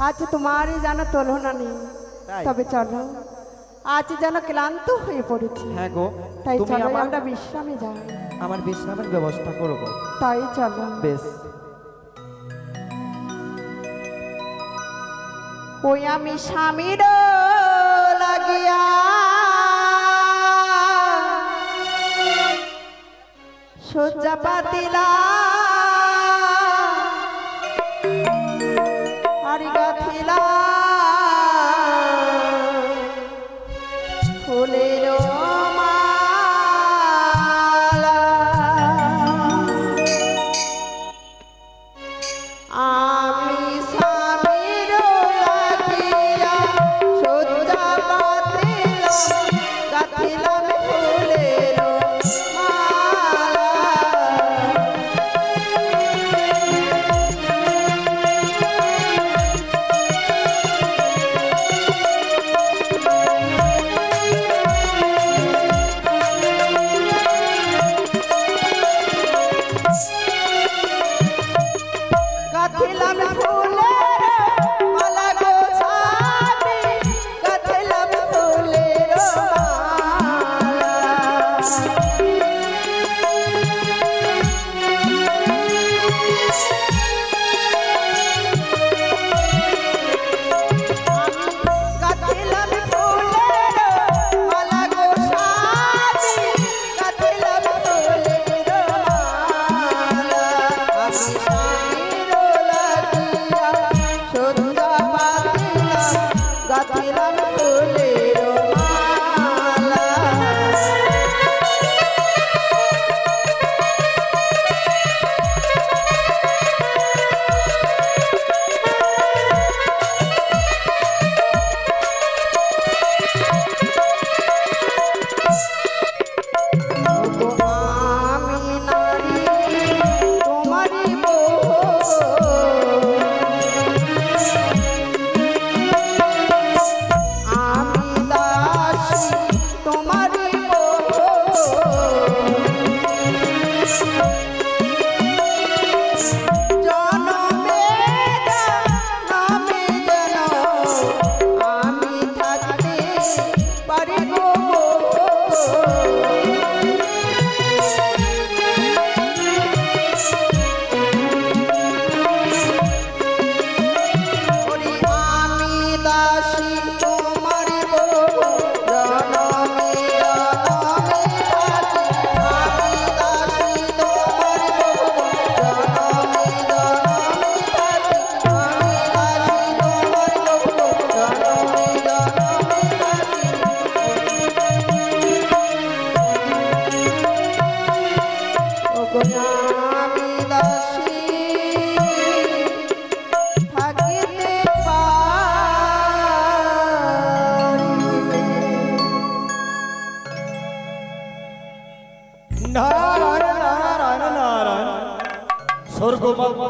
आज तुम्हारी जाना तुलना नहीं तबे चलो आज जाना क्लांत হয়ে পড়েছি হ্যাঁ গো তাই তুমি চলো আমার আমরা বিশ্রামে যাই আমার বিশ্রামের ব্যবস্থা করো গো তাই চলো বেশ ওই আমি স্বামীর লাগিয়া সজ্জা পাতিলা আরি গাথিলা ফুলের মালা আমি স্বামীর লাগিয়া সজ্জা পাতিলাম গাথিলাম ফুলের মালা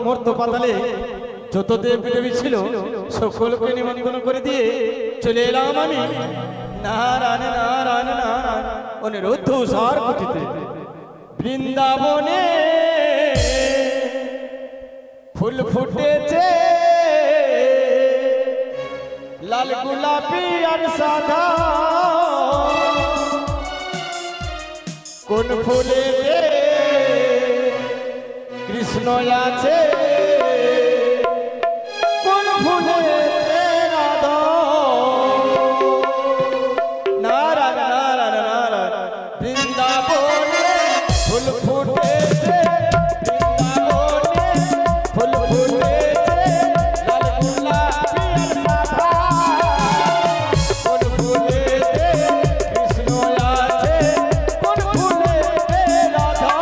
মর্ত পাতালে যত দেব দেবী ছিল সকলকে নিমন্ত্রণ করে দিয়ে চলে এলাম আমি নারায়ণ নারায়ণ নারায়ণ অনিরুদ্ধ সার কুটিতে বৃন্দাবনে ফুল ফুটেছে লাল গোলাপি আর সাদা কোন ফুলে কৃষ্ণ আছে কোন ফুলে রাধা নারায়ণ নারায়ণ নারায়ণ বৃন্দাবনে ফুল ফুটেছে বৃন্দাবনে ফুল ফুটেছে লাল গোলাপি আর সাদা কোন ফুলে কৃষ্ণ আছে কোন ফুলে রাধা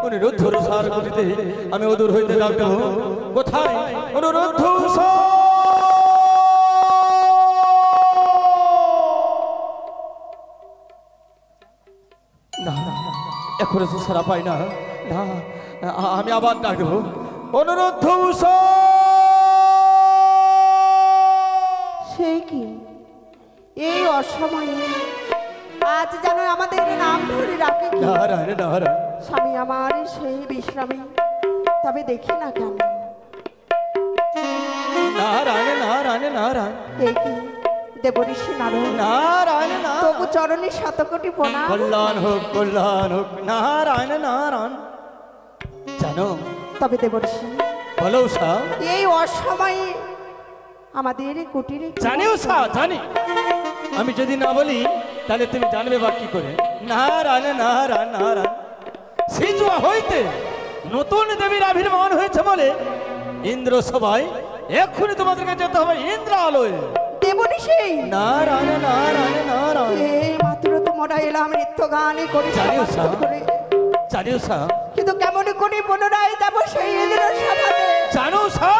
অনুরোধ সার করিতে আমি অদূর হইতে ডাকব কোথায় অনুরোধ না এখনো তো সারা পাই না না আমি আবার ডাকব অনুরোধ সে কি এই অসময়ে আজ যেন আমাদের নাম ধরে রাখে কি? নারায়ণ নারায়ণ স্বামী আমার সেই বিশ্রামী, তবে দেখি না কেন নারায়ণ নারায়ণ নারায়ণ এই কি দেবঋষি নারদ, নারায়ণ নারায়ণ তবু চরণে শতকোটি প্রণাম। কল্যাণ হোক নারায়ণ নারায়ণ। জানো তবে দেবঋষি, বলো উষা। এই অসময়ে আমাদের কুটিরে কি জানি উষা জানি, আমি যদি না বলি তাহলে তুমি জানবে বা কি করে? নারায়ণ নারায়ণ নারায়ণ সেই জুয়া হইতে নতুন দেবীর আবির্ভাব হয়েছে বলে ইন্দ্র সবাই এক্ষুনি তোমাদেরকে যেতে হবে ইন্দ্রালয়ে। দেবঋষি, নারায়ণ নারায়ণ নারায়ণ। এই মাত্র তোমরা এলাম নৃত্য গানে করে জানি উষা। সমাপ্ত করে। জানি উষা, কিন্তু কেমন করে পুনরায় যাবো সেই ইন্দ্র সভাতে? জানো উষা।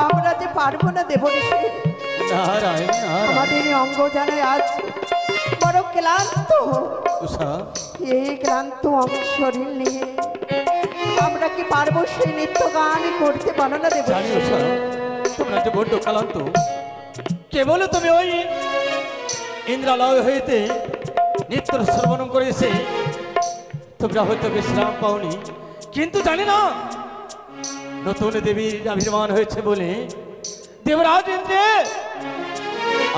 আমরা যে পারবো না দেবঋষি, নারায়ণ নারায়ণ আমাদের এই অঙ্গ জানে আজ বড় ক্লান্ত। উষা। এই ক্লান্ত অঙ্গ শরীর নিয়ে আমরা কি পারবো সেই নৃত্য গান করতে? পারো না জানি দেবঋষি? উষা, তোমরা যে বড্ড ক্লান্ত, কেবল তুমি ওই ইন্দ্রালয় হইতে নিত্য শ্রবণ করে এসে তোমরা হয়তো বিশ্রাম পাওনি, কিন্তু জানি না নতুন দেবীর আবির্ভাব হয়েছে বলে দেবরাজ ইন্দ্র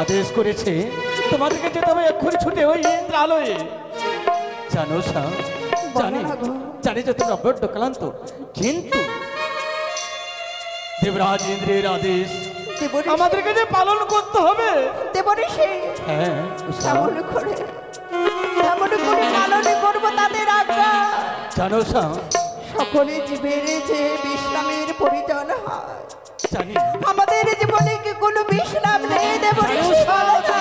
আদেশ করেছে তোমাদেরকে যেতে হবে এক্ষুনি ছুটে ওই ইন্দ্রালয়ে। জানো উষা, জানি জানি যে তোমরা বড্ড ক্লান্ত, কিন্তু দেবরাজ ইন্দ্রের আদেশ দেবঋষি, আমাদেরকে যে পালন করতে হবে। দেবঋষি, হ্যাঁ উষা, কেমন করে পালন করবো তাদের আজ্ঞা? জানো উষা, সকলে জীবের যে বিশ্রামের প্রয়োজন হয়, জানি আমাদের জীবনে কি কোনো বিশ্রাম নেই দেবঋষি? বলো না।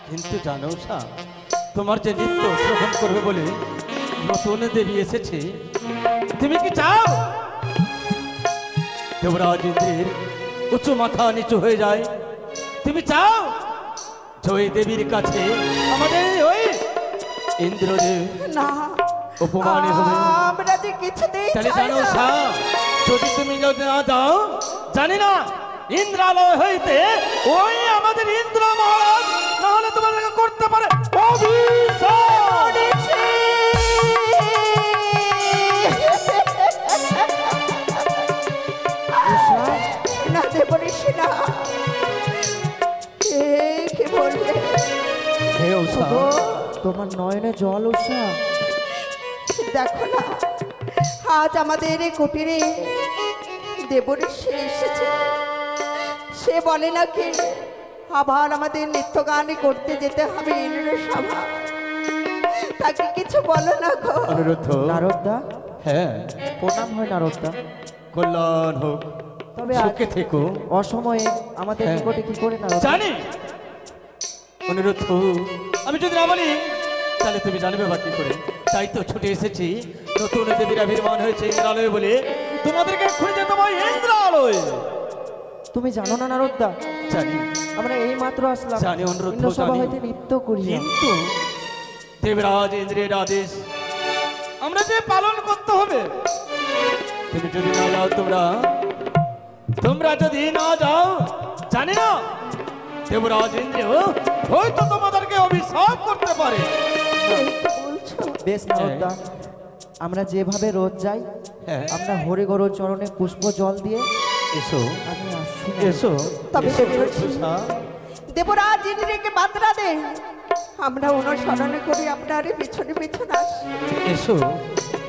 কিন্তু জানো উষা, তোমার যে নিত্য শ্রবণ করবে বলে নতুন দেবী এসেছে, তুমি কি চাও দেবরাজ ইন্দ্রের উঁচু মাথা নিচু হয়ে যায়? তুমি চাও জয় দেবীর কাছে আমাদের ওই ইন্দ্রদেব না, অপমানে হবে? আমরা যে কিছুতেই তাহলে চাই জানো না। উষা, যদি তুমি যদি না যাও, জানি না ইন্দ্রালয় হইতে ওই আমাদের ইন্দ্র মহারাজ না হলে তোমাদেরকে করতে পারে অভিশাপ। দেবঋষি! না দেবঋষি না, কি বলবে? হে উষা, তোমার নয়নে জল উষা। দেখো না, আজ আমাদের এই কুটিরে দেবঋষি এসেছে। সে বলে নাকি আবার আমাদের নৃত্য গান করতে যেতে হবে ইন্দ্র সভা। তাকে কিছু বলো না গো। অনুরোধ। নারদদা, হ্যাঁ, প্রণাম হয় নারদদা। কল্যাণ হোক, তবে সুখে আজ থেকো। অসময়ে আমাদের হ্যাঁ। নিকটে কি করে নারদ? জানি অনুরোধ, আমি যদি না বলি তাহলে তুমি জানবে বা কি করে? তাই তো ছুটে এসেছি, নতুন দেবীর আবির্ভাব হয়েছে ইন্দ্রালয় বলে তোমাদেরকে খুঁজে যেতে হবে ইন্দ্রালয়। তুমি জানো না নারদদা, জানি আমরা এই মাত্র আসলাম জানি অনুরোধ, ইন্দ্রসভা জানি। হইতে নৃত্য করি। কিন্তু দেবরাজ ইন্দ্রের আদেশ আমরা যে পালন করতে হবে। তুমি যদি না যাও, তোমরা যদি না যাও, জানি না দেবরাজ ইন্দ্র হয়তো তোমাদেরকে অভিশাপ করতে পারে। এই তো বলছো। বেশ নারদদা, আমরা যেভাবে রোজ যাই, হ্যাঁ। আমরা হরিগর চরণে পুষ্প জল দিয়ে এসো আমি আসছি না। এসো তবে এসো, দেবরাজ উষা। দেবরাজ ইন্দ্রকে বার্তা দেন, আমরা অনুসরণ করি আপনার পিছনে পিছনে আসি। এসো,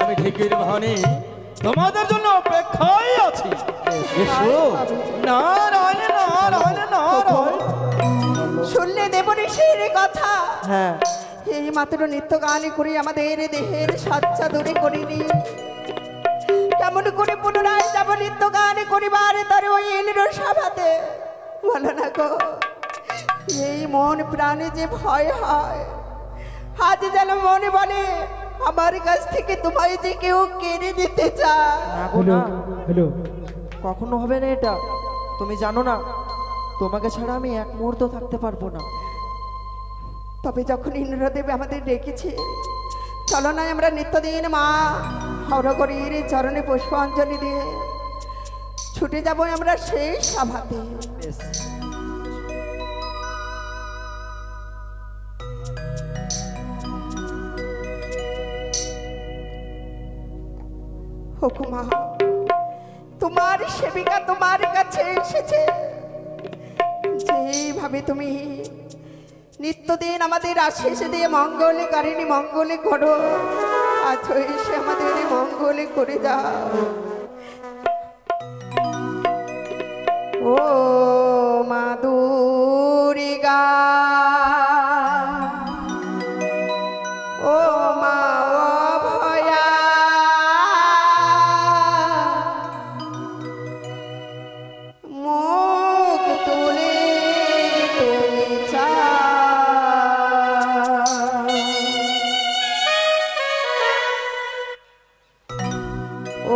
আমি ঢেকির বাহনে তোমাদের জন্য অপেক্ষায় আছি। এসো, নারায়ণ নারায়ণ নারায়ণ। শুনলে দেবঋষির কথা? হ্যাঁ, এই মাত্র নিত্য গান করি আমাদের দেহের সচ্চা দূরে করিনি, কেমন করে পুনরায় যাব নিত্য গান করিবার তরে ওই ইন্দ্র সভাতে? বলো না গো, এই মন প্রাণে যে ভয় হয়, আজ যেন মনে বলে আমার কাছ থেকে তোমায় যে কেউ কেড়ে দিতে চায়। না গো না, কখনো হবে না এটা। তুমি জানো না, তোমাকে ছাড়া আমি এক মুহূর্ত থাকতে পারবো না। তবে যখন ইন্দ্রদেব আমাদের ডেকেছে, চলো না আমরা নিত্যদিন মা হরগরির চরণে পুষ্পাঞ্জলি দিয়ে ছুটে যাব আমরা সেই সভাতে। বেশ। হুকুমা তোমার সেবিকা তোমার কাছে এসেছে। যেভাবে তুমি নিত্যদিন আমাদের আশীষ দিয়ে মঙ্গলে কারিনী মঙ্গলে করো, আজ এসে আমাদের মঙ্গলে করে দাও। ও মা দুর্গা, ও মা অভয়া, মুখ তুলে তুমি চাও।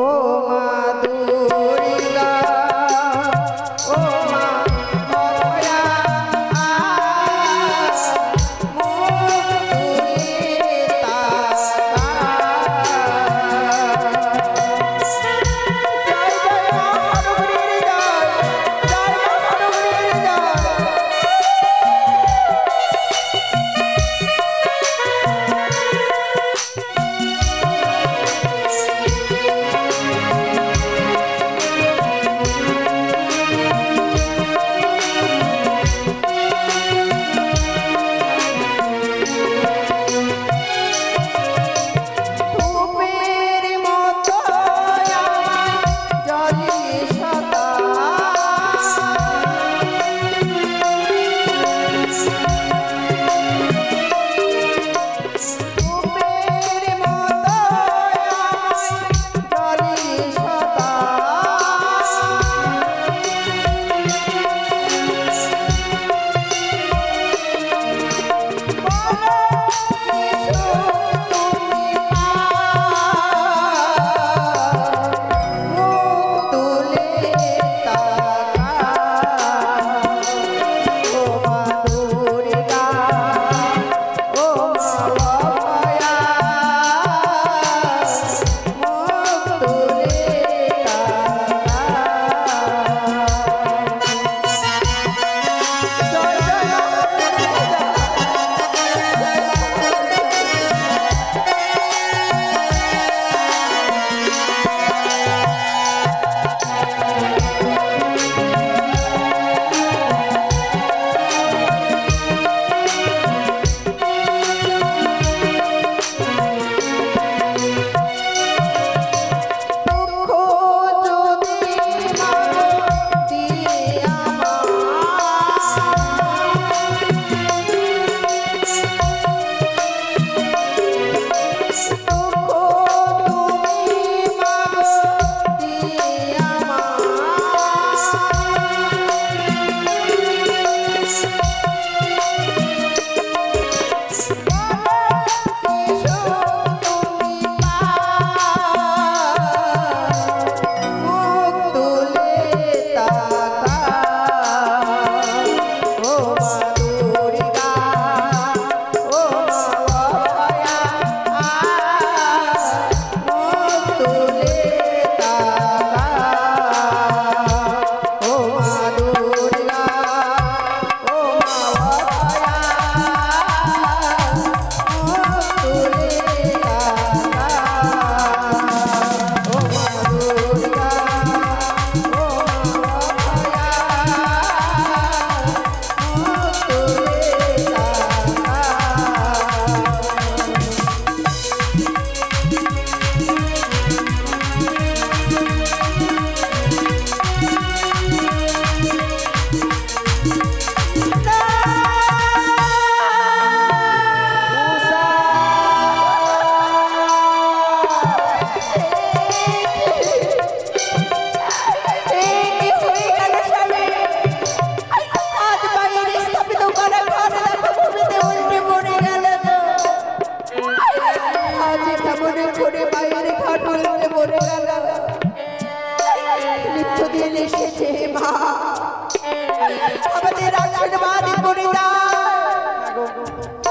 ও মা দুর্গা, ও মা অভয়া,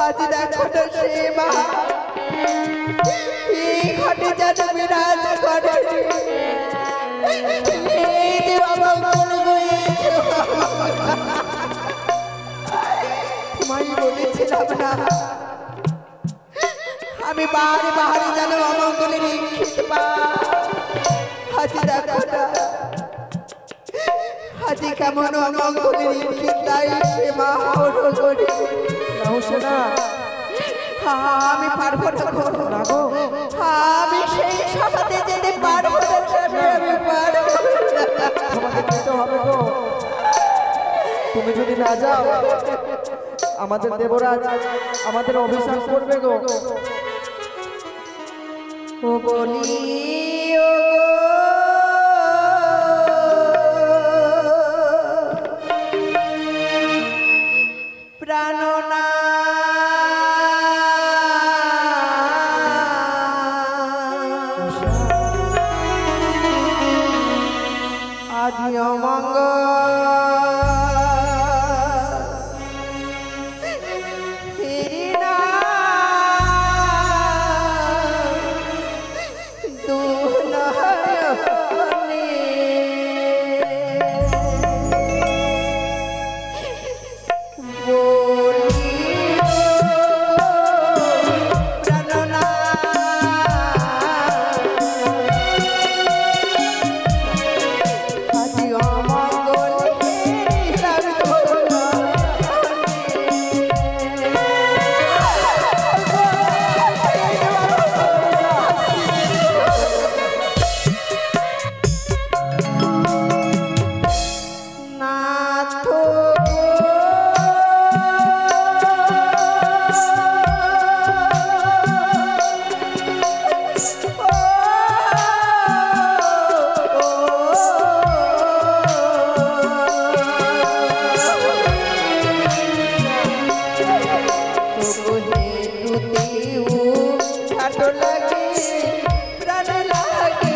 আজ দেখো তো সেবা এই ঘটে যেন বিরাজ করে এই যে অমঙ্গল হয়েছে তোমায় বলেছিলাম না আমি বাহারে বাহারে যেন অমঙ্গলের ইঙ্গিত পাই কেমন অমঙ্গলের ইঙ্গিত দেয় সে মা ওঠো করে নাও সেনা আমি পারবো না গো। না গো আমি সেই সভাতে যেতে পারবো না স্বামী, আমি পারবো না। তোমাকে যেতে হবে গো। তুমি যদি না যাও আমাদের দেবরাজ আমাদের অভিশাপ করবে গো। ও বলি ও প্রাণনা আজি অমঙ্গ ফিরি না দুনয়নে বলি প্রাণনা আজি অমঙ্গল হেরিলাম নাথ লাগে প্রাণ লাগে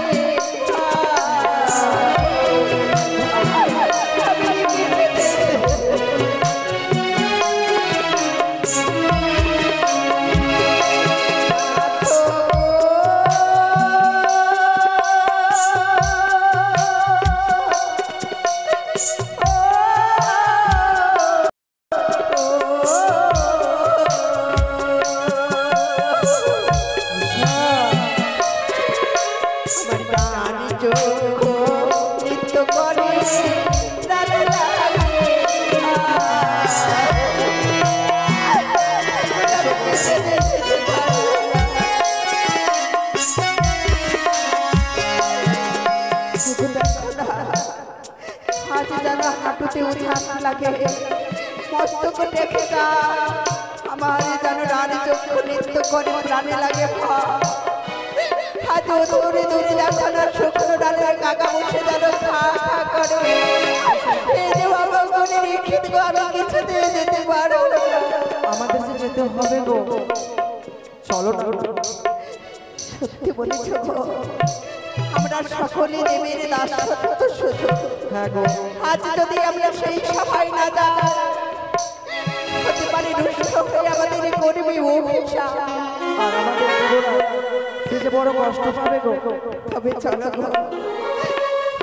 নৃত্য করে প্রাণ লাগে আজ যেন হাঁটুতে উঠান লাগে মস্তক দেখে যা আমার যেন রানী চক্ষু নৃত্য করে প্রাণে লাগে আজ দূরে দূরে দেখো না শুকনো ডালের কাকা বসে যেন খা খা করে এই যে বাবা বলে রেখে দেবো আমি কিছুতে যেতে পারবো না। আমাদের যে যেতে হবে গো। চলো না সত্যি বলেছ গো, আমরা সকলে দেবের দাসত্ব শুধু। হ্যাঁ গো আজ যদি আমরা সেই সভায় না যাই হতে পারে দুষ্ট হয়ে আমাদের করবে অভিশাপ। আর আমাদের দেবরাজ সে যে বড় কষ্ট পাবে গো। তবে চলো গো,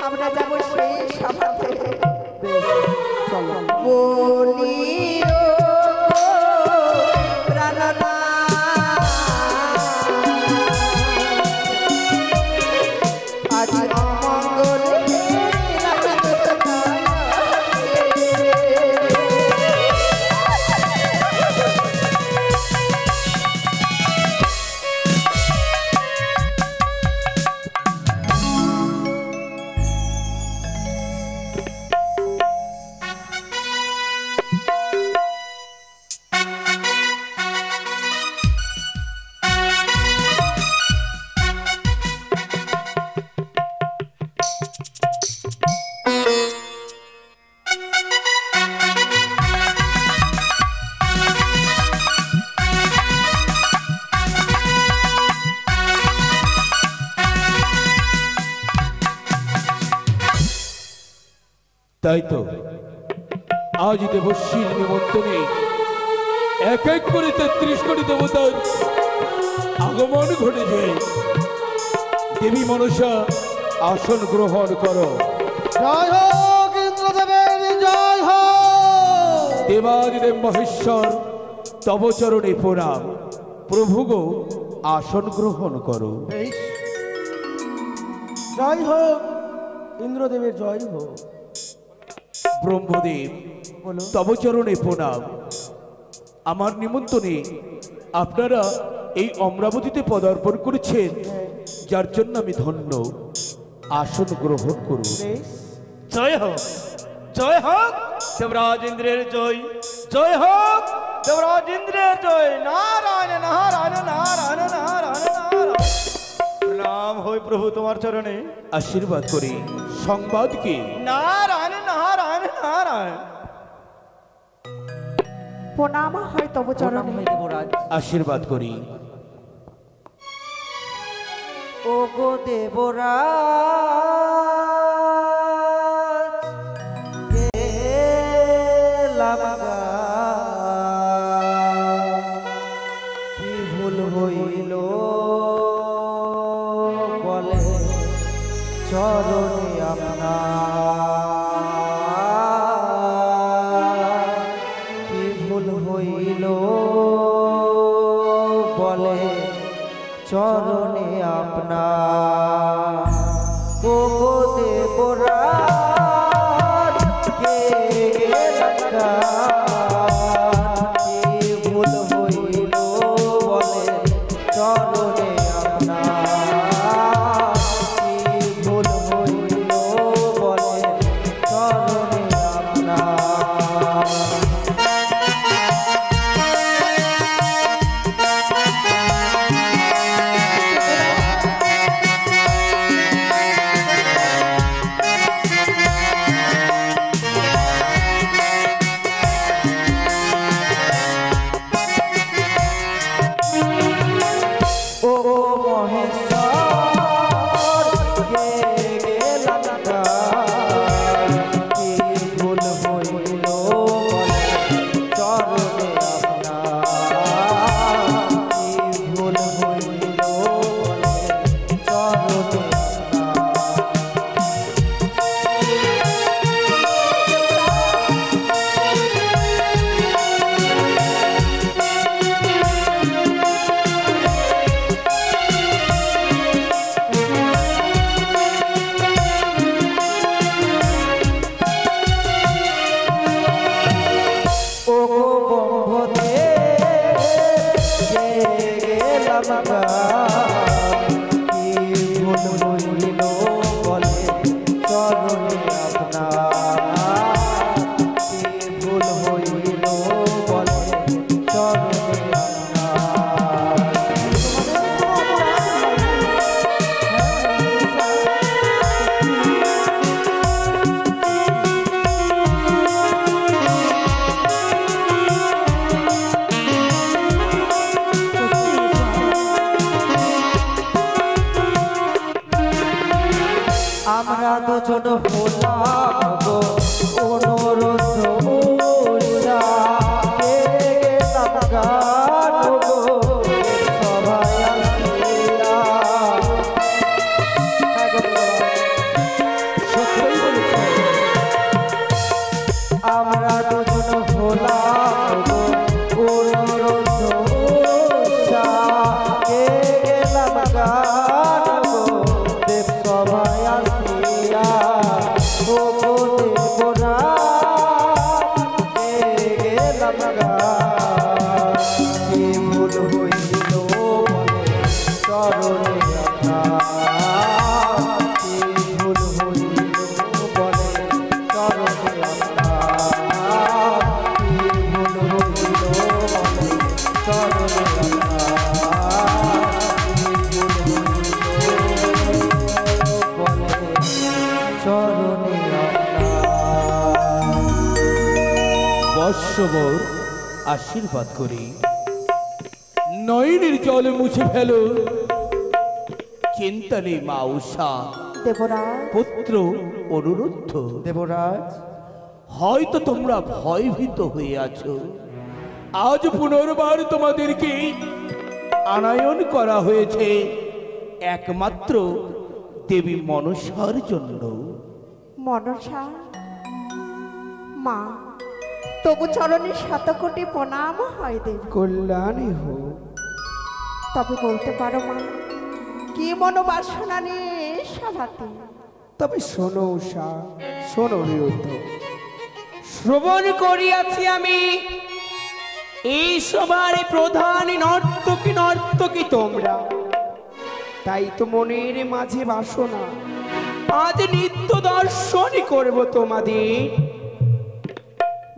আমরা যাবো সেই সভাতে। বেশ, চলো বলি ও প্রাণনা আজ অমঙ্গল হেরিলাম তাই তো আজ দেবশ্রীর নিমন্ত্রণে এক এক করে ৩৩ কোটি দেবতার আগমন ঘটেছে। দেবী মনসা আসন গ্রহণ করো। জয় হোক ইন্দ্রদেবের জয় হোক। দেবাদিদেব মহেশ্বর তব চরণে প্রণাম। প্রভু গো আসন গ্রহণ করো। জয় হোক ইন্দ্রদেবের জয় হোক। ব্রহ্মদেব তব চরণে প্রণাম। আমার নিমন্ত্রণে আপনারা এই অমরাবতীতে পদার্পণ করেছেন, যার জন্য আমি ধন্য। আসন গ্রহণ করুন। জয় হোক, জয় হোক দেবরাজ ইন্দ্রের জয়, জয় হোক দেবরাজ ইন্দ্রের জয়। নারায়ণ নারায়ণ নারায়ণ নারায়ণ নারায়ণ। প্রণাম হই প্রভু তোমার চরণে। আশীর্বাদ করি। সংবাদ কি? নারায়ণ নারায়ণ নারায়ণ। প্রণাম হয় তব চরণে। দেবরাজ। আশীর্বাদ করি। ও গো দেবরাজ, গেলাম গা, কি ভুল হইল বলে চরণে আপনার, কি ভুল হইল বলে চরণে আপনার। ও গো দেবরাজ, গেলাম গা, কি ভুল হইল বলে চরণে আপনার, কি ভুল হইল বলে চরণে আপনার। ও মহেশ্বর, গেলাম গা, কি ভুল হইল বলে চরণে আপনার, কি ভুল হইল বলে চরণে ও গো ব্রহ্মদেব, গেলাম গা, কি ভুল হইল বলে চরণে আপনার, কি ভুল হইল বলে চরণে আমরা দুজন হলাম গো অনুরোধ উষা, গেলাম গান গো সভায় আসিয়া। সত্যই বলেছে। আমরা দুজন হলাম গো অনুরোধ উষা, গেলাম গান গো দেব সভায় আসিয়া। ও গো দেবরাজ, গেলাম গা, কি ভুল হইল বলে চরণে আপনার, কি ভুল হইল বলে চরণে আপনার, কি ভুল হইল বলে চরণে বৎসবর আশীর্বাদ করি। নয়নের জল মুছে ফেলো, চিন্তা নেই মা উষা। দেবরাজ, পুত্র অনুরুদ্ধ। দেবরাজ, হয়তো তোমরা ভয়ভীত হয়ে আছো। আজ পুনর্বার তোমাদেরকে আনায়ন করা হয়েছে একমাত্র দেবী মনসার জন্য। মনসা মা, তবু চরণে শতকোটি প্রণাম হয় দেব। কল্যাণী হোক। তবে বলতে পারো মা, কি মনোবাসনা নিয়ে সভাতে? তবে শোনো উষা, শোনো নিরুদ্ধ, শ্রবণ করিয়াছি আমি এই সবার প্রধান নর্তকী তোমরা, তাই তো মনের মাঝে বাসনা আজ নিত্য দর্শনই করব তোমাদের।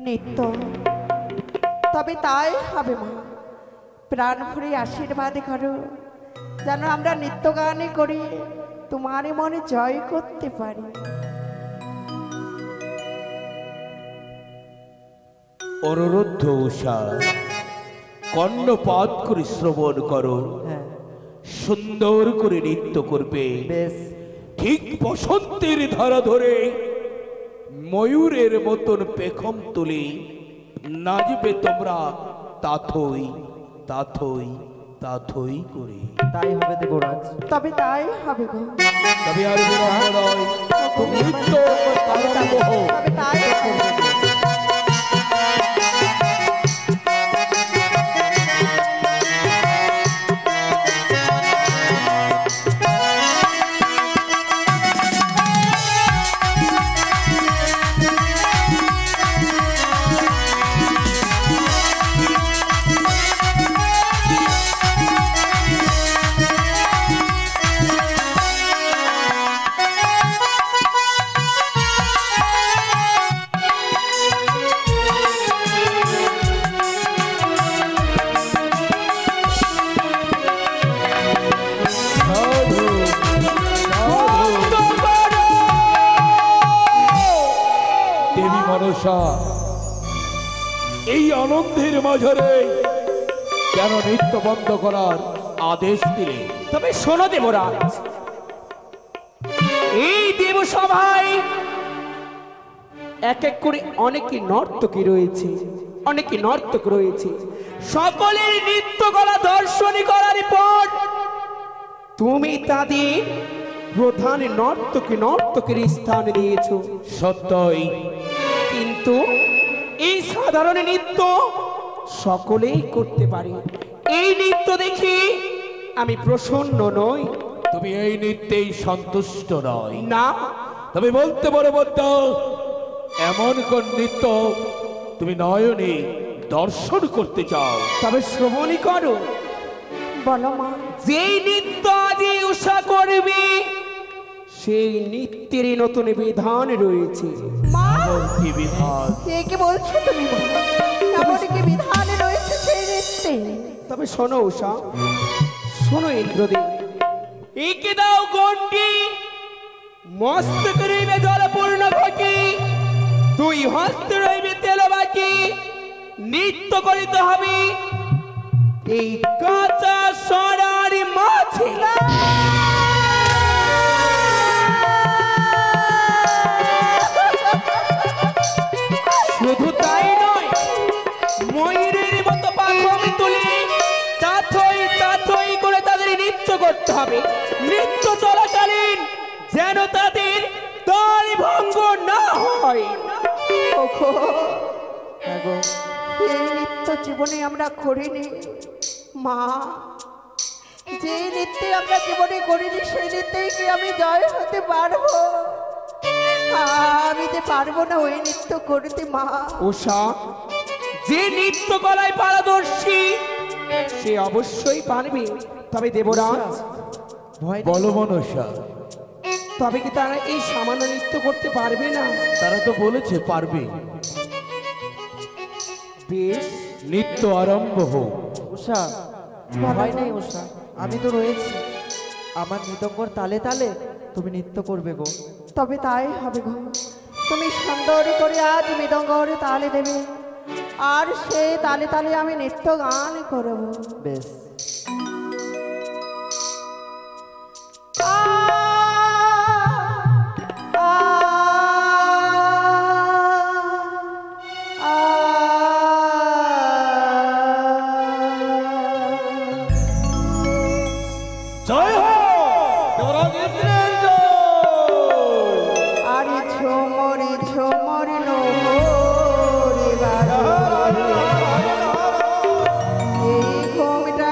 নিত্য, তবে তাই হবে মা। প্রাণ ভরে আশীর্বাদ করো, যেন আমরা নিত্য গানে করি তোমার মনে জয় করতে পারি। অনুরুদ্ধ উষা, কর্ণপাত করে শ্রবণ করো, হ্যাঁ সুন্দর করে নৃত্য করবে। বেশ। ঠিক বসন্তের ধারা ধরে ময়ূরের মতন পেখম তুলে নাচবে তোমরা তাথই তাথই তাথই করে। তাই হবে দেবরাজ। তবে তাই হবে গো। তবে আর বিলম্ব নয়, নৃত্য আরম্ভ হোক। তবে তাই হবে। দেবী মনসা, এই আনন্দের মাঝারে কেন নৃত্য বন্ধ করার আদেশ দিলে? তবে শোনো দেবরাজ, এই দেবসভায় এক এক করে অনেকে নর্তকী রয়েছে, অনেকে নর্তক রয়েছে। সকলের নৃত্য কলা দর্শনী করার পর তুমি তাদের প্রধান নর্তকের স্থান দিয়েছো। সত্যই, কিন্তু এই সাধারণ নৃত্য সকলেই করতে পারে। এই নৃত্য দেখে আমি প্রসন্ন নই। তুমি এই নৃত্যেই সন্তুষ্ট নয় না, তবে বলতে পারো বদ্ধ, এমন কোন নৃত্য তুমি নয়নে দর্শন করতে চাও? তবে শ্রবণই করো। বলো মা। যেই নৃত্য আজই উষা করবে সেই নৃত্যের নতুন বিধান রয়েছে। মা, কি বিধান? কি বলছো তুমি মা? এমন কি বিধান রয়েছে সেই নৃত্যে? তবে শোনো উষা, শোনো ইন্দ্রদেব, একে দাও গন্ডি, মস্তক রইবে জলপূর্ণ ঘটি, দুই হস্ত রইবে তেল বাকি, নৃত্য করিতে হবে এই কাঁচা সরার মাঝে। শুধু তাই নয়, ময়ূরের মতো পাখম তুলে তাথই তাথই করে তাদের নৃত্য করতে হবে। নৃত্য চলাকালীন যেন তাদের তাল ভঙ্গ না হয়। ওগো, হ্যাঁ গো, এই নৃত্য জীবনে আমরা করিনি মা। যে নৃত্যে আমরা জীবনে করিনি সেই নৃত্যেই কি আমি জয় হতে পারবো? আমি যে পারবো না ওই নৃত্য করতে মা। উষা, যে নৃত্য কলায় পারদর্শী সে অবশ্যই পারবে। তবে দেবরাজ, ভয় নেই। বলো মনসা, তবে কি তারা এই সামান্য নৃত্য করতে পারবে না? তারা তো বলেছে পারবে। বেশ, নৃত্য আরম্ভ হোক। উষা, ভয় নেই উষা, আমি তো রয়েছি। আমার মৃদঙ্গর তালে তালে তুমি নৃত্য করবে গো। তবে তাই হবে গো। তুমি সুন্দর করে আজ মৃদঙ্গর তালে দেবে, আর সেই তালে তালে আমি নৃত্য গান করব। বেশ। জয় হো দেবরাজ ইন্দ্রের জয়। আরে ঝুমরি ঝুমরি নোরে বাজে, এই ঘুমটা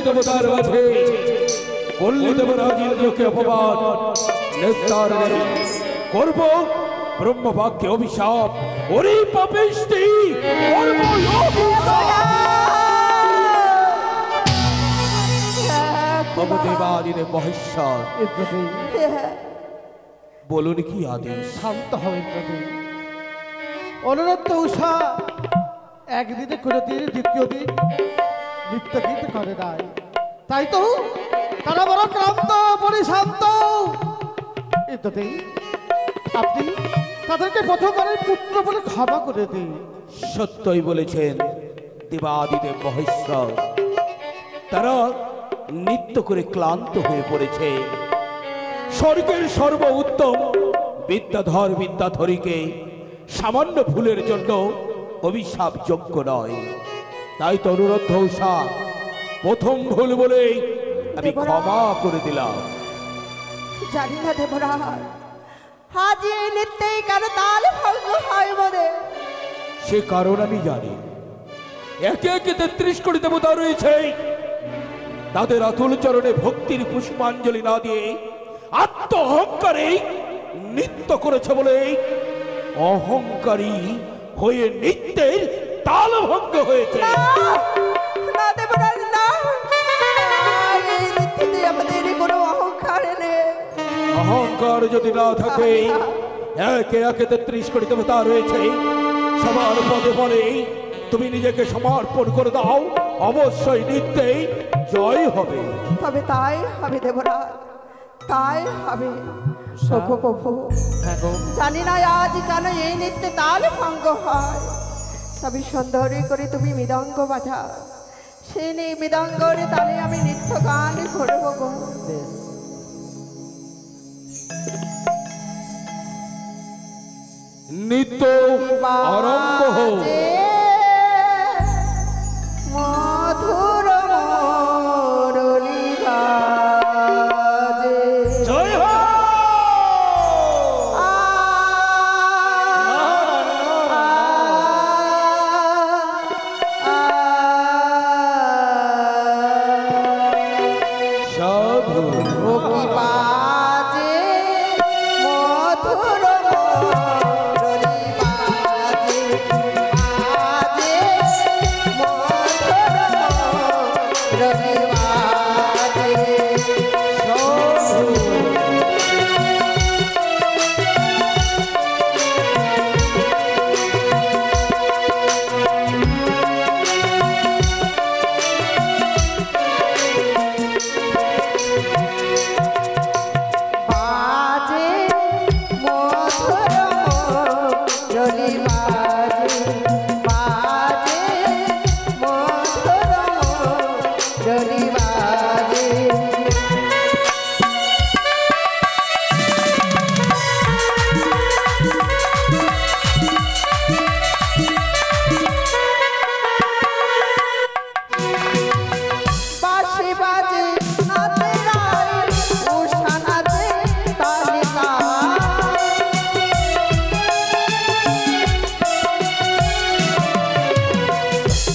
দেবতার মাঝে পল্লী দেবরাজ ইন্দ্রকে অপমান নিস্তার নেই করব ব্রহ্মবাক্যে অভিশাপ ওরে পাপিষ্টি করব দেবাদিনে মহেশ্বর বলুন কি আদেশ? শান্ত হও ইন্দ্রদেব। অনুরোধ উষা একদিনে করে দিন, দ্বিতীয় দিন নৃত্য গীত করে দেয়, তাই তো তারা বড় ক্লান্ত পরিশান্ত। ইন্দ্রদেব আপনি তাদেরকে প্রথমবারের পুত্র বলে ক্ষমা করে দিন। সত্যই বলেছেন দেবাদিদেব মহেশ্বর, তারা নৃত্য করে ক্লান্ত হয়ে পড়েছে। স্বর্গের সর্ব উত্তম বিদ্যাধর বিদ্যাধরীকে সামান্য ভুলের জন্য অভিশাপ যোগ্য নয়। তাই তো অনুরোধ উষা প্রথম ভুল বলেই আমি ক্ষমা করে দিলাম। জানি না দেবরাজ, আজ এই নৃত্যেই কেন তাল ভঙ্গ হয় বলে। সে কারণ আমি জানি। একে একে 33 কোটি দেবতা রয়েছে, তাদের অতুল চরণে ভক্তির পুষ্পাঞ্জলি না দিয়ে আত্ম অহংকারে নৃত্য করেছে বলে অহংকারী হয়ে নৃত্যের তাল ভঙ্গ হয়েছে। না দেবরাজ না, এই নৃত্যতে আমাদের কোনো অহংকার নেই। অহংকার যদি না থাকে, একে একে 33 কোটি দেবতা রয়েছে, সবার পদে পদে তুমি নিজেকে সমর্পণ করে দাও, অবশ্যই নৃত্যে জয় হবে। তবে তাই হবে দেবরাজ, তাই হবে। সখো প্রভু, জানি না আজ কেন এই নৃত্যে তাল ভঙ্গ হয়, তবে সুন্দর করে তুমি মৃদঙ্গ বাজা, সেই নেই মৃদঙ্গরে তালে আমি নৃত্য গান করব গো। নৃত্য আরম্ভ হোক। মধুর মুরলী বাজে, জয় হোক। সাধু কি বাজে মধুর মুরলী বাজে, বাজে মধুর মুরলী বাজে। বাজে মধুর মুরলী বাজে, বাজে মধুর মুরলী বাজে। বাঁশি বাজে নাচে রায়, উষা নাচে তালে তাল।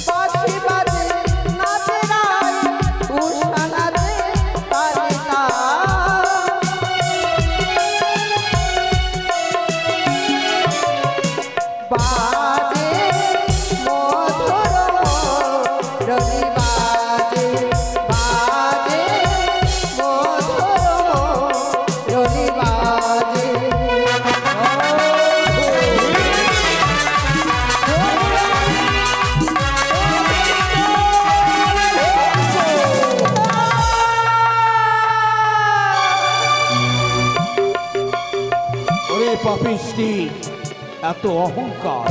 বাঁশি বাজে নাচে রায়, উষা নাচে তালে তাল। বাজে মধুর মুরলী বাজে, বাজে মধুর মুরলী বাজে। ওরে পাপিষ্টি, এত অহংকার,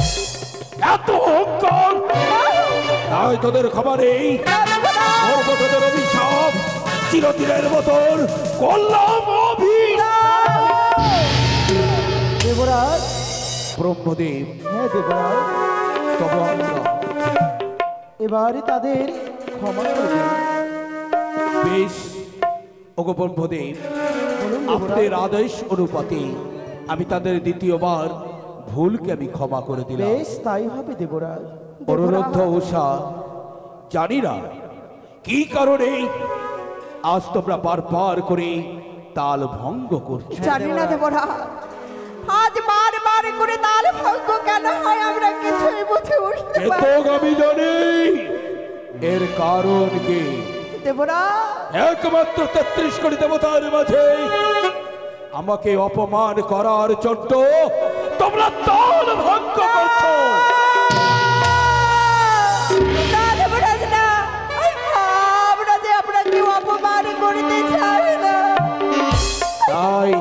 এত অহংকার! তাই তোদের খবর নেই, করব তোদের অভিশাপ, চিরদিনের মতন করলাম অভিশাপ। দেবরাজ, ব্রহ্মদেব, হ্যাঁ দেবরাজ, তবে আমরা এবারে তাদের ক্ষমা করে দিন। বেশ। ওগো ব্রহ্মদেব, বলুন আপনার দেবরাজ। আদেশ অনুপাতে আমি তাদের দ্বিতীয়বার ভুলকে আমি ক্ষমা করে দিলাম। বেশ তাই হবে দেবরাজ। অনুরোধ উষা, জানি না কি কারণে আজ তোমরা বারবার করে তাল ভঙ্গ করছো? জানি না দেবরা, আজ বারবার করে তাল ভঙ্গ কেন হয় আমরা কিছুই বুঝে উঠতে পারি চেতক আমি জানি এর কারণ কি। দেবরা। একমাত্র 33 কোটি দেবতার মাঝে আমাকে অপমান করার জন্য তোমরা তাল ভঙ্গ করছো। না দেবরাজ না, আমরা যে আপনাকে অপমান করতে চাই না। তাই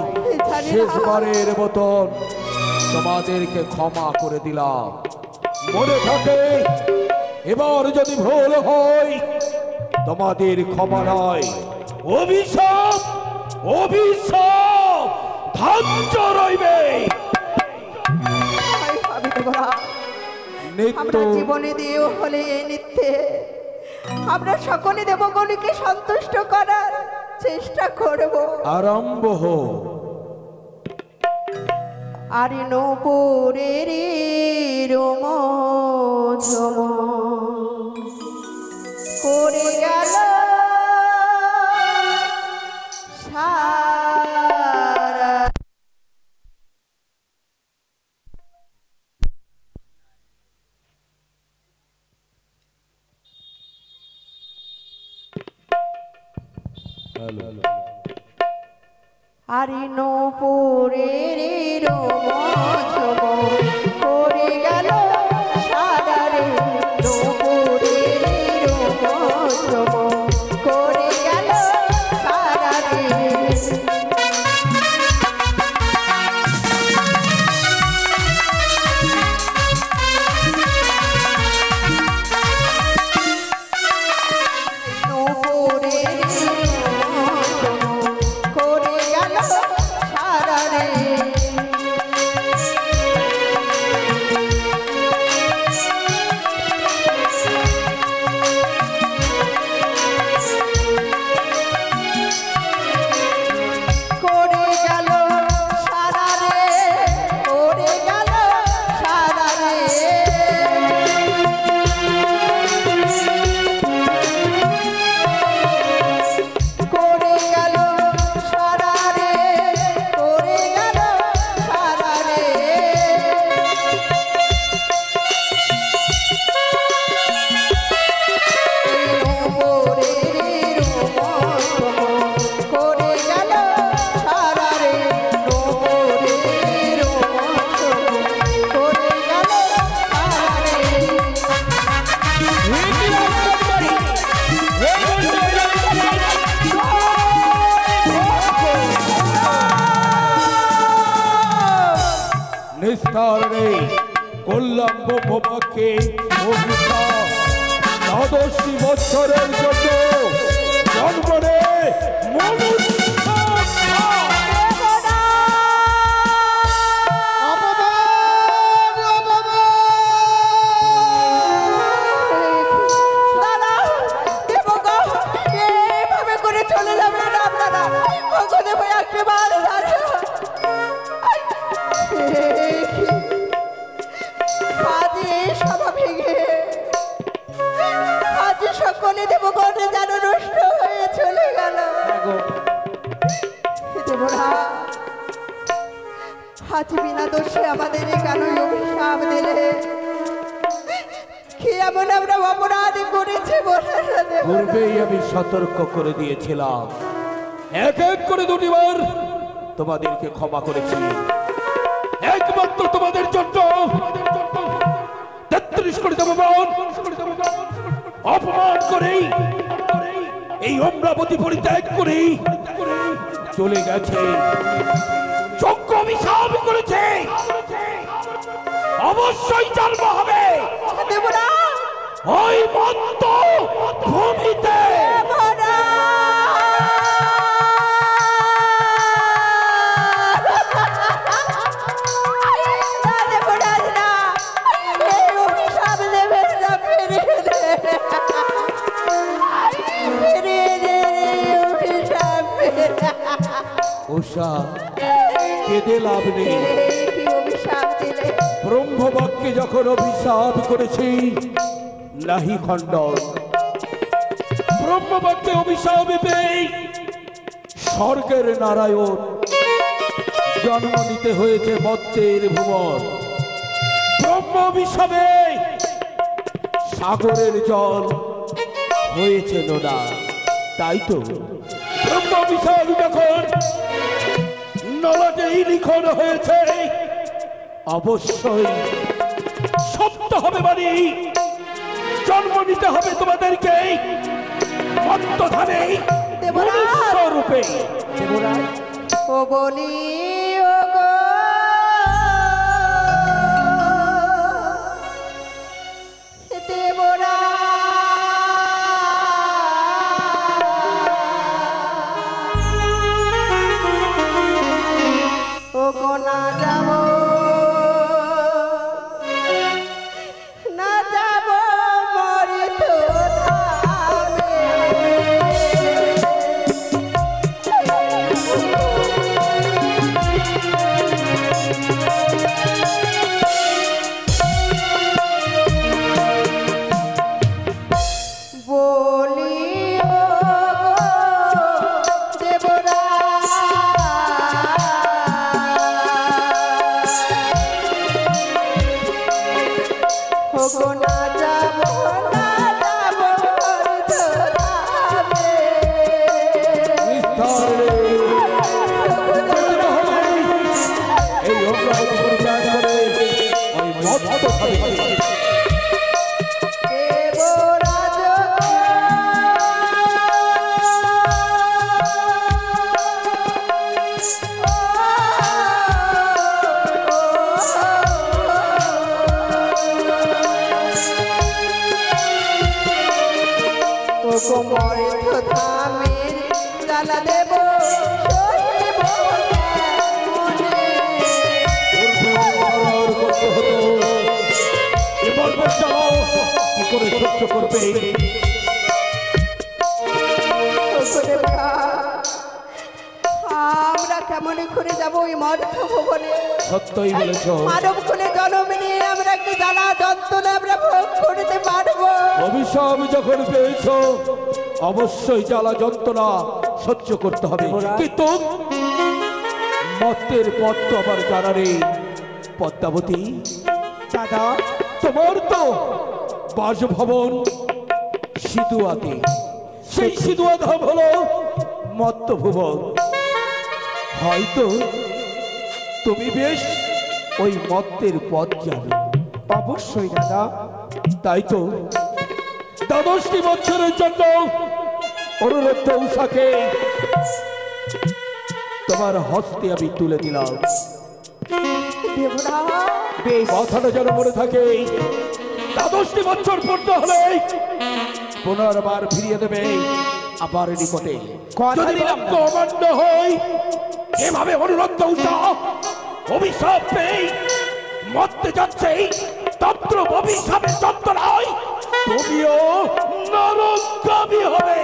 জানি না। শেষবারের মতন তোমাদেরকে ক্ষমা করে দিলাম। মনে থাকে এবার যদি ভুল হয় তোমাদের ক্ষমা নয়, অভিশাপ অভিশাপ ধার্য রইবে। আমি দেবরা, নিত্য আমরা জীবনে দিয়েও হলে এই নৃত্যে আমরা সকলে দেবগণকে সন্তুষ্ট করার চেষ্টা করব। আরম্ভ হোক। আরে নপুরের রোম ঝম করে গেল সারা। আরে নপুরের রোম ঝম করে গেল সারা রে। নপুরের রোম ঝম করে গেল সারা রে। নপুরের রোম ঝম করে গেল সারা রে। করে গেল সারা রে, করে গেল সারা রে। করে গেল সারা রে, করে গেল সারা রে। নপুরের রোম করে গেল সারা রে। নপুরের রোম করে গেল সারা রে। নিস্তার নেই করলাম বোমাকে অভিশাপ। 10 বছরের জন্য জন্ম নে মনুষ্য। দাদা, দেবগো, এভাবে করে চলে যাবেন না আপনারা। ওগো দেব, একবার দাঁড়াও। আজ এই সভা ভেঙে আজ সকলে দেবগণ যেন নষ্ট হয়ে চলে গেল। দেবরা, আজ বিনা দোষে আমাদের কেন অভিশাপ দিলে? কি এমন আমরা অপরাধ করেছি বলে না দেবরা? পূর্বেই আমি সতর্ক করে দিয়েছিলাম। এক এক করে 2বার তোমাদেরকে ক্ষমা করেছি, একমাত্র তোমাদের জন্য। 33 কোটি দেবগণ অপমান করেই এই অমরাবতী পরিত্যাগ করেই চলে গেছে, যোগ্য অভিশাপ করেছে। অবশ্যই জন্ম হবে দেবরা, ওই মত্ত ভূমিতে। দেবরা। না দেবরা, না, এই অভিশাপ দেবেন না, ফিরিয়ে দে। ফিরিয়ে দে রে অভিশাপ, ফিরিয়ে দে। উষা কেঁদে লাভ নেই। কি অভিশাপ দিলে? ব্রহ্মবাক্যে যখন অভিশাপ করেছি নাহি খণ্ডন, ব্রহ্মবাক্যে অভিশাপ পেয়ে স্বর্গের নারায়ণ জন্ম নিতে হয়েছে মর্তের ভুবন। ব্রহ্ম অভিশাপে সাগরের জল হয়েছে নোনা। তাই তো ব্রহ্ম অভিশাপ যখন নলাটেই লিখন হয়েছে, অবশ্যই সত্য হবে বাণী। জন্ম নিতে হবে তোমাদেরকে মর্তধামে মনুষ্যরূপে। ও বলি ও গো দেবরা, ও গো না যাব না যাব মরিত ধামে। বলি ও গো দেবরা, ও গো না যাব না যাব মরিত ধামে। এই অগ্রগতি পরিত্যাগ করে ওই মর্তধামে দেবরাজ ও গো মরিত ধামের জ্বালা দেব সহিব কেমনে। করতে হতো। এবার বসাও কি করে সহ্য করবে? আমরা কেমন করে যাবো ওই মর্ত ভুবনে? সত্যই বলেছ। মানব খুলে জন্ম নিয়ে আমরা একটু জ্বালা যন্ত্রণা আমরা ভোগ করতে পারবো? অভিশাপ যখন পেয়েছ অবশ্যই জ্বালা যন্ত্রণা সহ্য করতে হবে, কিন্তু মর্তের পথ তো আবার জানা নেই। পদ্মাবতী দাদা, তোমার তো বাসভবন সিধুয়াতে, সেই সিধুয়া ধাম হলো মত্ত ভুবন। হয়তো তুমি বেশ ওই মত্তের পথ জানো। অবশ্যই দাদা। তাই তো 10টি বছরের জন্য অনুরোধ উষাকে তোমার হস্তে আমি তুলে দিলাম। দেবরা, বেশ, কথাটা যেন মনে থাকে। 10টি বছর পূর্ণ হলে পুনর্বার ফিরিয়ে দেবে আবার নিকটে। কথা যদি দিলাম বাক্য অমান্য হয়, এভাবে অনুরোধ উষা অভিশাপ পেয়ে মরতে যাচ্ছে। তন্ত্র অভিশাপের যন্ত্রণায় তুমিও নরকগামী হবে।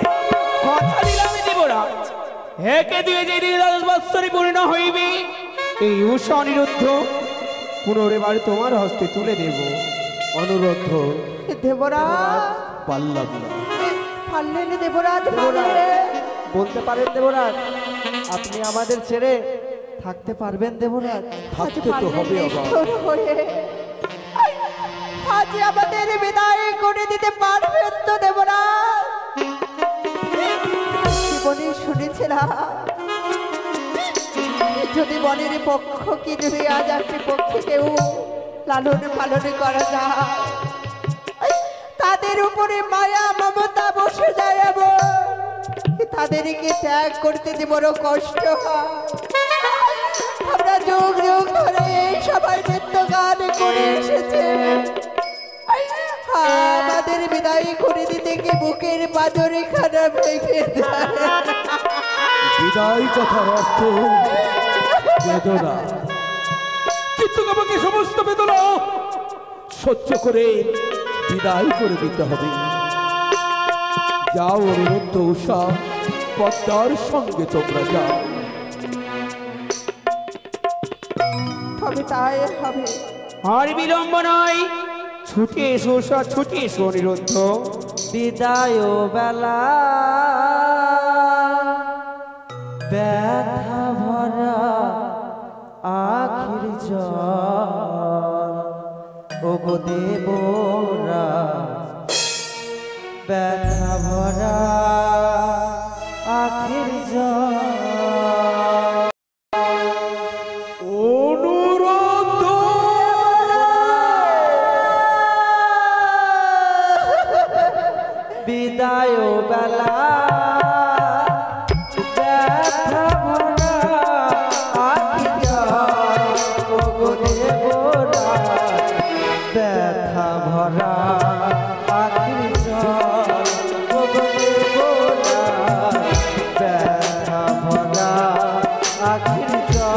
কথা দিলাম দেবরাজ, একে দুয়ে যেদিন 10 বৎসরে পূর্ণ হইবে, এই উষা অনিরুদ্ধ পুনরেবার তোমার হস্তে তুলে দেব। অনুরোধ দেবরা, পারলাম না। পারলেন দেবরাজ, পারলে। বলতে পারেন দেবরাজ, আপনি আমাদের ছেড়ে থাকতে পারবেন দেবরাজ? থাকতে তো হবে আবার। আজ আমাদের বিদায় করে দিতে পারবেন তো দেবরাজ? জীবনে শুনেছিলাম যদি বনের পক্ষ কিনে আজ একটি পক্ষীকেও লালন পালন করা যায়, তাদের উপরে মায়া মমতা বসে যায় এবং তাদেরকে ত্যাগ করতে যে বড় কষ্ট হয়। আমরা যুগ যুগ ধরে সবাই নৃত্য গান করে এসেছে, আমাদের বিদায় করে দিতে কি বুকের পাঁজরে খানা ভেঙে যায়? বিদায় কথার অর্থ বেদনা, কিন্তু আমাকে সমস্ত বেদনা সহ্য করে বিদায় করে দিতে হবে। যাও অনুরোধ উষা, পদ্মার সঙ্গে তোমরা যাও। তবে তাই হবে। আর বিলম্ব নয়, ছুটে এসো উষা, ছুটে এসো অনিরুদ্ধ। বিদায় বেলা ব্যথা ভরা আখির জল ওগো দেবরাজ ব্যথা ভরা আখির জল অনুরোধ বিদায় বেলা ব্যথা ভরা আখির জল ওগো দেবরাজ ব্যথা ভরা আখির জল ওগো দেবরাজ ব্যথা ভরা আখির জল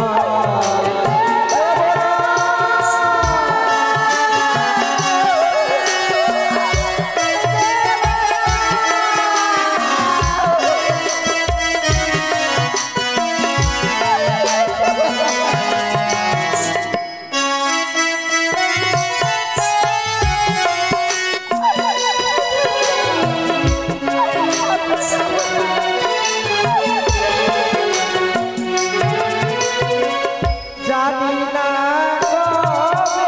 জানি না কবে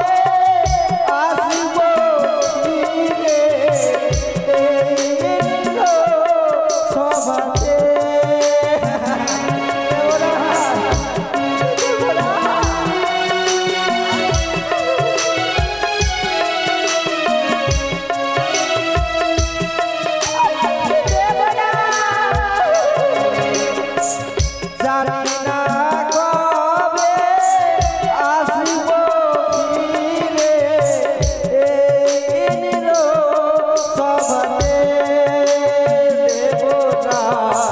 আসব ফিরে এই সভাতে জানি না কবে আসব ফিরে এই সভাতে দেবরাজ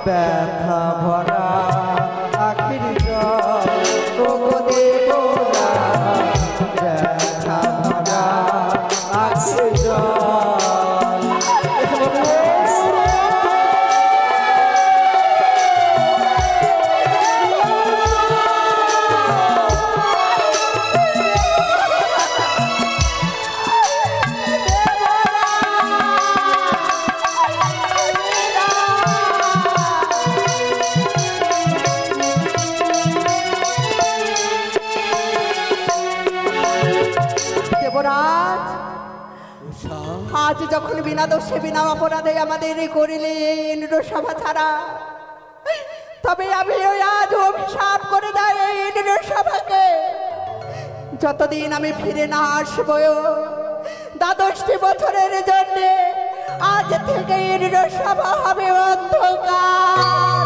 ব্যথা ভরা আখির জল ওগো দেবরাজ ব্যথা ভরা আখির জল দেবরাজ আজ যখন বিনা দোষে বিনা অপরাধে আমাদের করিলে এই ইন্দ্র সভা ছাড়া, তবে আমি ওই আজ অভিশাপ করে দেয় এই ইন্দ্র সভাকে। যতদিন আমি ফিরে না আসবো 12টি বছরের জন্য আজ থেকে ইন্দ্র সভা হবে অন্ধকার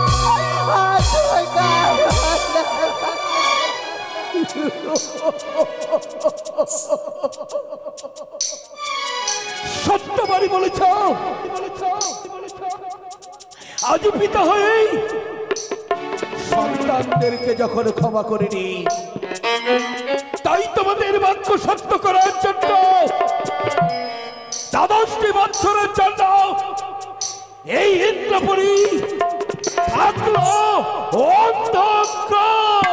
অন্ধকার। সত্যবারই বলেছ। আজ পিতা হয়ে সন্তানদেরকে যখন ক্ষমা করিনি, তাই তোমাদের বাক্য সত্য করার জন্য 12টি বছরের জন্য এই ইন্দ্রপুরী থাকলো অন্ধকার।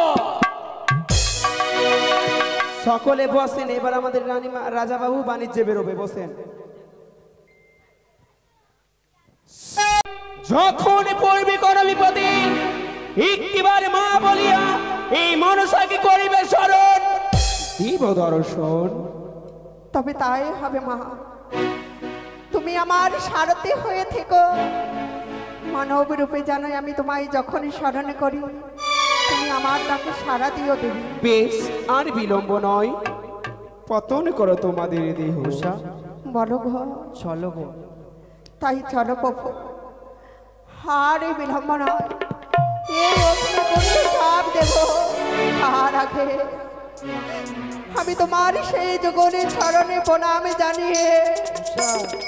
সকলে বসেন। এবার আমাদের রানীমা রাজাবাবু বাণিজ্যে বেরোবে, বসেন। যখন পড়বি কোন বিপদে একটিবার মা বলিয়া এই মনসাকে করিবে স্মরণ, দিব দর্শন। তবে তাই হবে মা, তুমি আমার সারথি হয়ে থেকো। মানব রূপে জানাই আমি তোমায় যখনই স্মরণ করি, তুমি আমার ডাকে সাড়া দিও দেবী। বেশ, আর বিলম্ব নয়, পতন করো তোমাদের দেহ। বলো গো, চলো গো। তাই চলো প্রভু, হারে বিলম্ব নয়, এই অগ্নিকুণ্ড ঝাঁপ দেব। তার আগে আমি তোমার সেই যুগনের চরণে প্রণাম জানিয়ে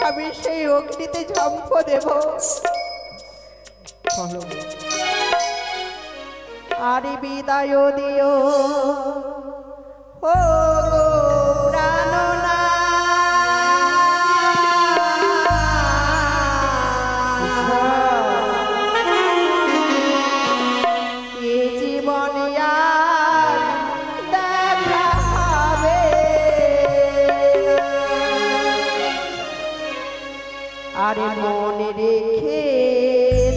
আমি সেই অগ্নিতে ঝম্প দেব। আরে বিদায় দিও ও প্রাণনা, এ জীবনে আর দেখা হবে। আর মনে রেখে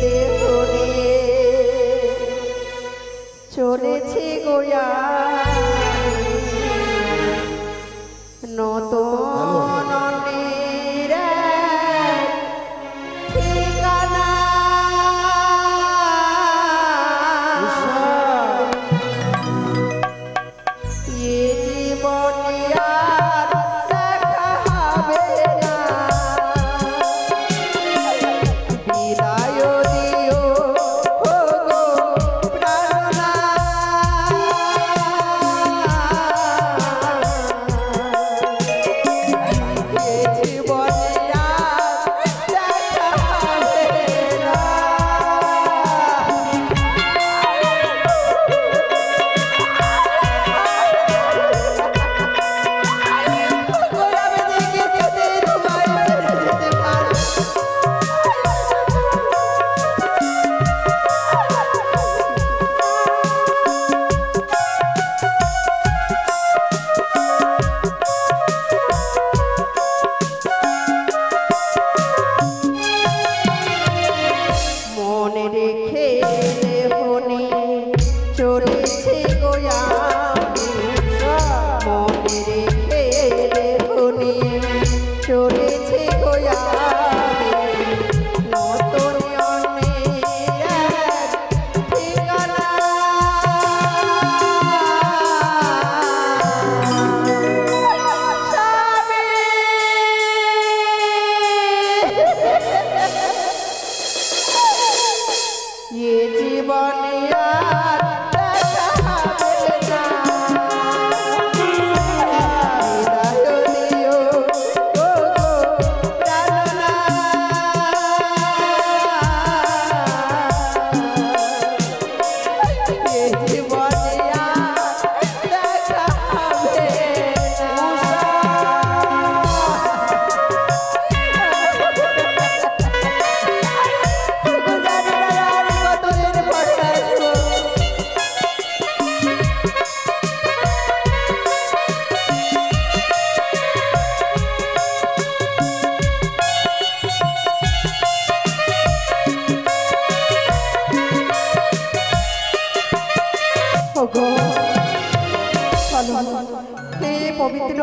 দেহরে চলেছে গোয়া নতুন অন্যের এক ঠিকানা। এ জীবনে আর দেখা হবে না, বিদায় দিও ও গো প্রাণনা। এ জীবনে আর দেখা হবে না। গোলামে দেখে যেতে তোমায় ছেড়ে যেতে পারি। মনে রেখে দেহনে চলেছে গোয়া, মনে রেখে দেহনে চলেছে গোয়া নতুন অন্যের এক ঠিকানা। এ জীবনে আর দেখা হবে না, বিদায় দিও ও গো প্রাণনা। এ জীবনে আর দেখা হবে না। কতদিন পরে আসবো। ওগো চলো এই পবিত্র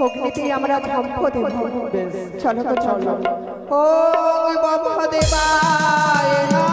অগ্নিতে আমরা ঝম্প দেব। চলো তো চলো। ও ব্রহ্মদেবায় নমঃ।